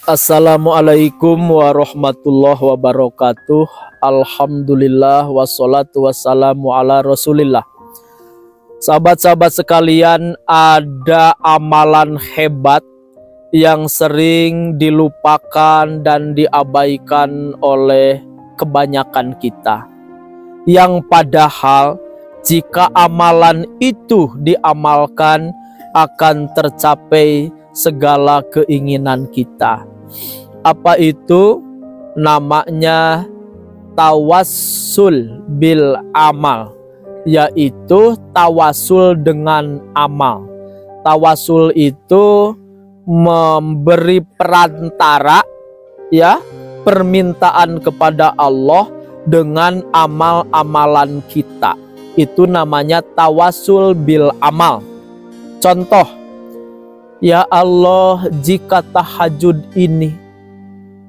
Assalamualaikum warahmatullahi wabarakatuh. Alhamdulillah wassalatu wassalamu ala rasulillah. Sahabat-sahabat sekalian, ada amalan hebat yang sering dilupakan dan diabaikan oleh kebanyakan kita, yang padahal jika amalan itu diamalkan akan tercapai segala keinginan kita. Apa itu? Namanya tawassul bil amal, yaitu tawasul dengan amal. Tawasul itu memberi perantara, ya, permintaan kepada Allah dengan amal-amalan kita. Itu namanya tawasul bil amal. Contoh, ya Allah, jika tahajud ini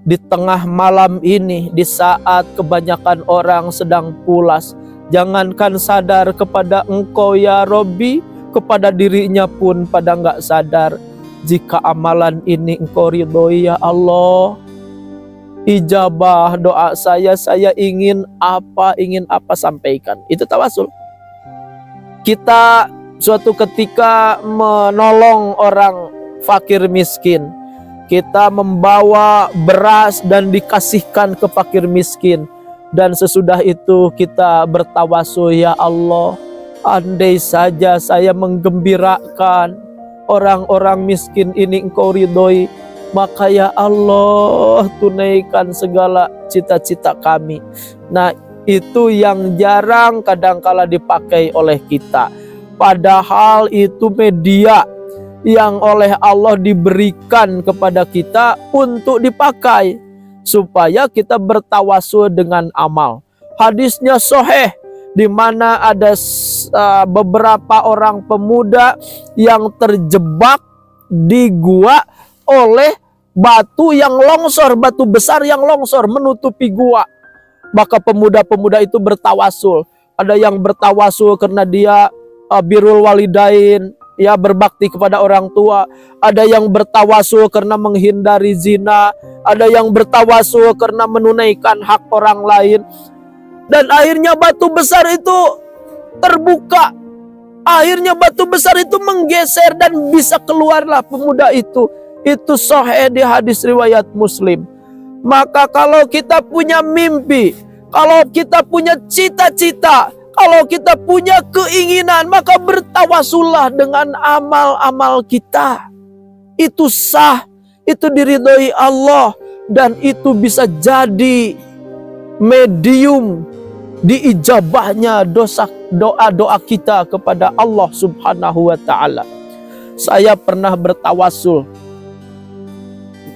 di tengah malam ini, di saat kebanyakan orang sedang pulas, jangankan sadar kepada Engkau ya Robbi, kepada dirinya pun pada nggak sadar. Jika amalan ini Engkau ridhoi ya Allah, ijabah doa saya ingin apa sampaikan. Itu tawasul. Kita suatu ketika menolong orang fakir miskin, kita membawa beras dan dikasihkan ke fakir miskin, dan sesudah itu kita bertawasul, ya Allah, andai saja saya menggembirakan orang-orang miskin ini Engkau ridhoi, maka ya Allah tunaikan segala cita-cita kami. Nah, itu yang jarang kadangkala dipakai oleh kita. Padahal itu media yang oleh Allah diberikan kepada kita untuk dipakai supaya kita bertawasul dengan amal. Hadisnya sahih, di mana ada beberapa orang pemuda yang terjebak di gua oleh batu yang longsor, batu besar yang longsor menutupi gua. Maka pemuda-pemuda itu bertawasul. Ada yang bertawasul karena dia birrul walidain, ya, berbakti kepada orang tua. Ada yang bertawasul karena menghindari zina. Ada yang bertawasul karena menunaikan hak orang lain. Dan akhirnya batu besar itu terbuka. Akhirnya batu besar itu menggeser dan bisa keluarlah pemuda itu. Itu sahih di hadis riwayat Muslim. Maka kalau kita punya mimpi, kalau kita punya cita-cita, kalau kita punya keinginan, maka bertawasullah dengan amal-amal kita. Itu sah, itu diridhoi Allah, dan itu bisa jadi medium diijabahnya doa-doa kita kepada Allah Subhanahu wa Ta'ala. Saya pernah bertawasul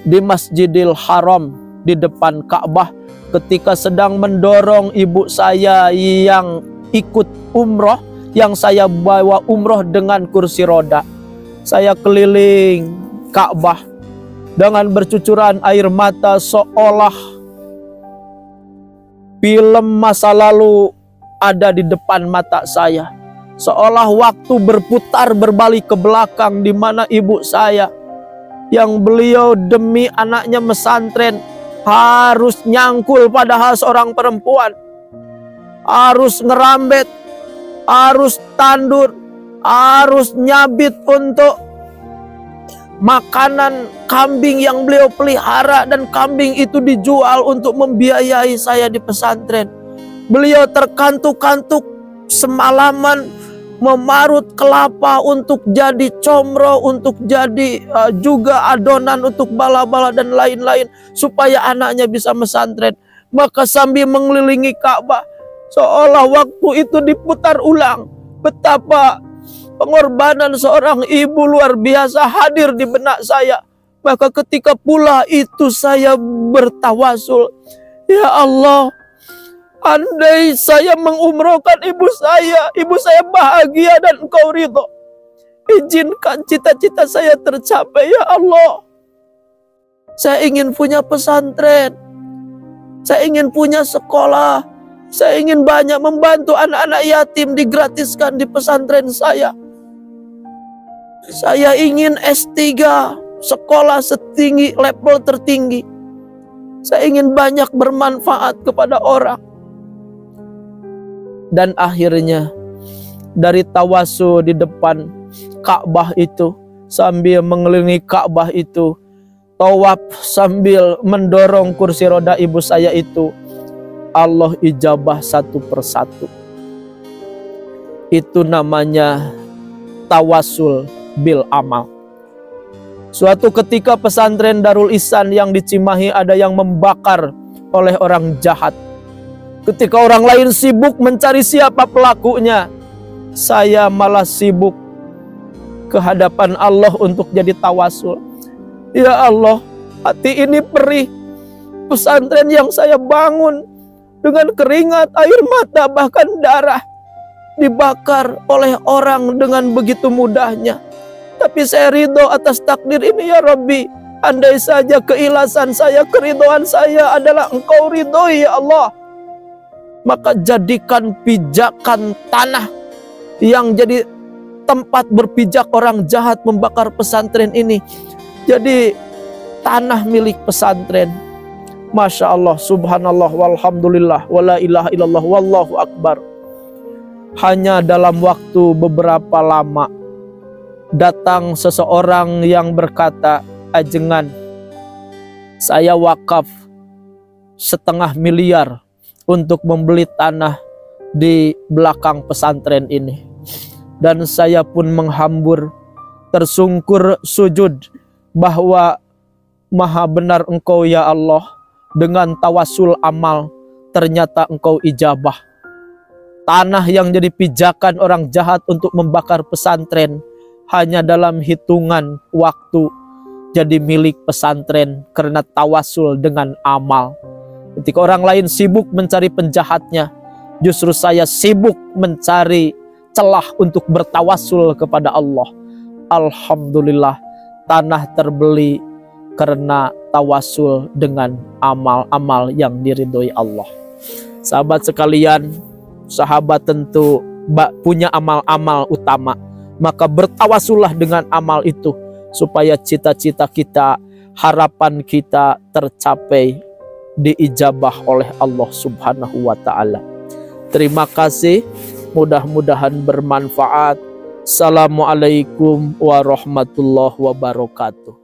di Masjidil Haram di depan Ka'bah ketika sedang mendorong ibu saya yang ikut umroh, yang saya bawa umroh dengan kursi roda. Saya keliling Ka'bah dengan bercucuran air mata, seolah film masa lalu ada di depan mata saya. Seolah waktu berputar berbalik ke belakang, di mana ibu saya yang beliau demi anaknya mesantren harus nyangkul, padahal seorang perempuan, harus ngerambet, harus tandur, harus nyabit untuk makanan kambing yang beliau pelihara, dan kambing itu dijual untuk membiayai saya di pesantren. Beliau terkantuk-kantuk semalaman memarut kelapa untuk jadi comro, untuk jadi juga adonan untuk bala-bala dan lain-lain, supaya anaknya bisa mesantren. Maka sambil mengelilingi Ka'bah, seolah waktu itu diputar ulang. Betapa pengorbanan seorang ibu luar biasa hadir di benak saya. Maka ketika pula itu saya bertawasul, ya Allah, andai saya mengumrohkan ibu saya bahagia dan Engkau ridho, izinkan cita-cita saya tercapai ya Allah. Saya ingin punya pesantren, saya ingin punya sekolah, saya ingin banyak membantu anak-anak yatim digratiskan di pesantren saya. Saya ingin S3, sekolah setinggi level tertinggi. Saya ingin banyak bermanfaat kepada orang. Dan akhirnya dari tawasul di depan Ka'bah itu, sambil mengelilingi Ka'bah itu, tawaf sambil mendorong kursi roda ibu saya itu, Allah ijabah satu persatu. Itu namanya tawasul bil amal. Suatu ketika pesantren Darul Ihsan yang di Cimahi ada yang membakar oleh orang jahat. Ketika orang lain sibuk mencari siapa pelakunya, saya malah sibuk ke hadapan Allah untuk jadi tawasul. Ya Allah, hati ini perih. Pesantren yang saya bangun dengan keringat, air mata, bahkan darah, dibakar oleh orang dengan begitu mudahnya. Tapi saya ridho atas takdir ini ya Rabbi. Andai saja keikhlasan saya, keridhoan saya adalah Engkau ridhoi ya Allah, maka jadikan pijakan tanah yang jadi tempat berpijak orang jahat membakar pesantren ini jadi tanah milik pesantren. Masya Allah, subhanallah, walhamdulillah, wala ilaha illallah, wallahu akbar. Hanya dalam waktu beberapa lama datang seseorang yang berkata, "Ajengan, saya wakaf 1,5 miliar untuk membeli tanah di belakang pesantren ini." Dan saya pun menghambur, tersungkur sujud bahwa maha benar Engkau ya Allah. Dengan tawasul amal ternyata Engkau ijabah. Tanah yang jadi pijakan orang jahat untuk membakar pesantren hanya dalam hitungan waktu jadi milik pesantren karena tawasul dengan amal. Ketika orang lain sibuk mencari penjahatnya, justru saya sibuk mencari celah untuk bertawasul kepada Allah. Alhamdulillah, tanah terbeli karena tawasul dengan amal-amal yang diridhoi Allah. Sahabat sekalian, sahabat tentu punya amal-amal utama. Maka bertawasullah dengan amal itu supaya cita-cita kita, harapan kita tercapai, diijabah oleh Allah Subhanahu wa ta'ala. Terima kasih, mudah-mudahan bermanfaat. Assalamualaikum warahmatullahi wabarakatuh.